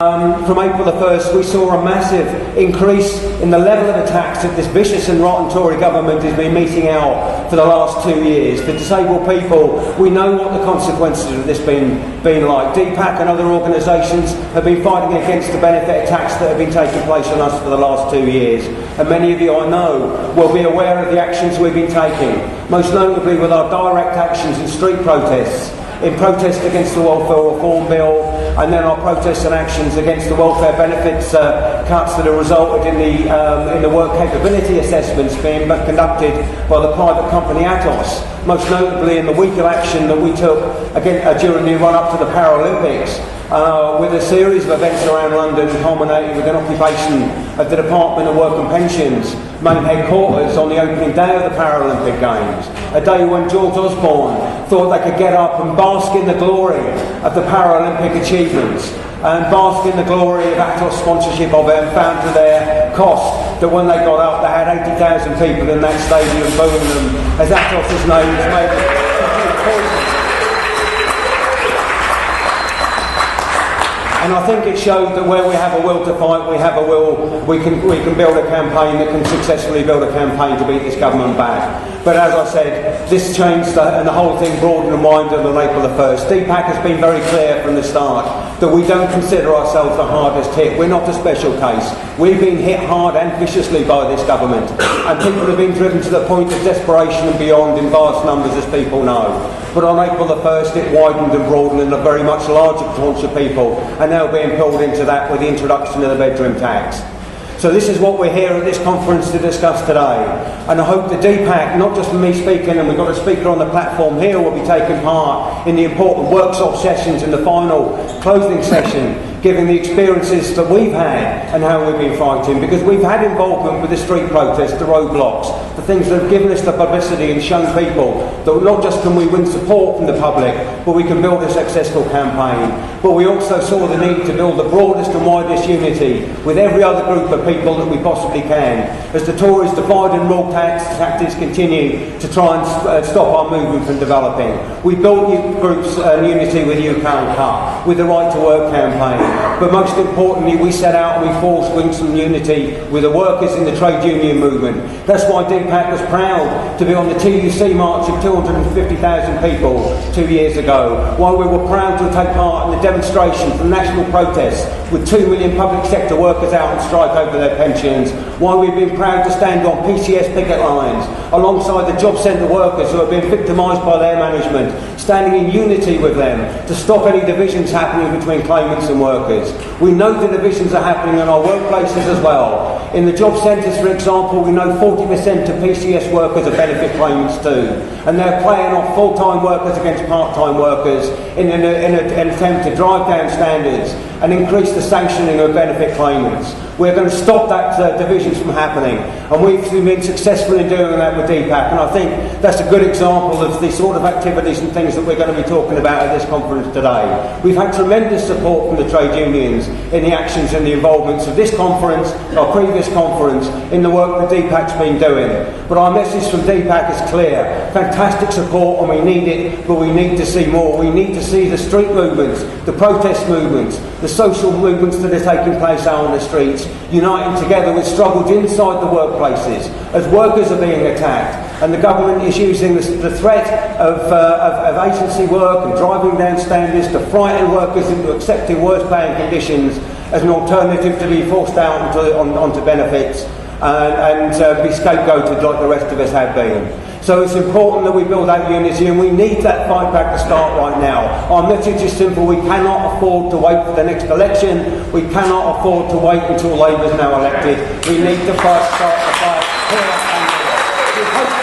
From April the 1st, we saw a massive increase in the level of attacks that this vicious and rotten Tory government has been meting out for the last 2 years. For disabled people, we know what the consequences of this been like. DPAC and other organisations have been fighting against the benefit attacks that have been taking place on us for the last 2 years. And many of you, I know, will be aware of the actions we've been taking, most notably with our direct actions in street protests, in protest against the Welfare Reform Bill, and then our protests and actions against the welfare benefits cuts that have resulted in the work capability assessments being conducted by the private company Atos, most notably in the week of action that we took again, during the run-up to the Paralympics, with a series of events around London culminating with an occupation of the Department of Work and Pensions main headquarters on the opening day of the Paralympic Games, a day when George Osborne thought they could get up and bask in the glory of the Paralympic achievements and bask in the glory of Atos sponsorship of it, and found to their cost that when they got up they had 80,000 people in that stadium booing them as Atos' name was made poison. And I think it showed that where we have a will to fight, we have a will, we can build a campaign that can successfully build a campaign to beat this government back. But as I said, this changed and the whole thing broadened and widened on April the 1st. DPAC has been very clear from the start that we don't consider ourselves the hardest hit. We're not a special case. We've been hit hard and viciously by this government. And people have been driven to the point of desperation and beyond in vast numbers, as people know. But on April the 1st, it widened and broadened, and a very much larger tranche of people are now being pulled into that with the introduction of the bedroom tax. So this is what we're here at this conference to discuss today. And I hope the DPAC, not just for me speaking, and we've got a speaker on the platform here, will be taking part in the important workshop sessions in the final closing session, giving the experiences that we've had and how we've been fighting, because we've had involvement with the street protests, the roadblocks, the things that have given us the publicity and shown people that not just can we win support from the public, but we can build a successful campaign. But we also saw the need to build the broadest and widest unity with every other group of people that we possibly can, as the Tories' divide and rule tactics continue to try and stop our movement from developing. We built groups and unity with UK Cut, with the Right to Work campaign, but most importantly we set out and we forged some unity with the workers in the trade union movement. That's why DPAC was proud to be on the TUC march of 250,000 people 2 years ago, why we were proud to take part in the demonstration for national protests with 2 million public sector workers out on strike over their pensions, why we've been proud to stand on PCS picket lines alongside the job centre workers who have been victimised by their management, standing in unity with them to stop any divisions happening between claimants and workers. We know the divisions are happening in our workplaces as well. In the job centres, for example, we know 40% of PCS workers are benefit claimants too, and they're playing off full-time workers against part-time workers in an attempt to drive down standards and increase the sanctioning of benefit claimants. We're going to stop that divisions from happening, and we've been successful in doing that with DPAC, and I think that's a good example of the sort of activities and things that we're going to be talking about at this conference today. We've had tremendous support from the trade unions in the actions and the involvements of this conference, our previous conference, in the work that DPAC's been doing. But our message from DPAC is clear. Fantastic support, and we need it, but we need to see more. We need to see the street movements, the protest movements, the social movements that are taking place out on the streets, uniting together with struggles inside the workplaces as workers are being attacked, and the government is using the threat of agency work and driving down standards to frighten workers into accepting worse paying conditions as an alternative to be forced out onto benefits and be scapegoated like the rest of us have been. So it's important that we build that unity, and we need that fight back to start right now. Our message is simple: we cannot afford to wait for the next election. We cannot afford to wait until Labour's now elected. We need to start the fight here and now.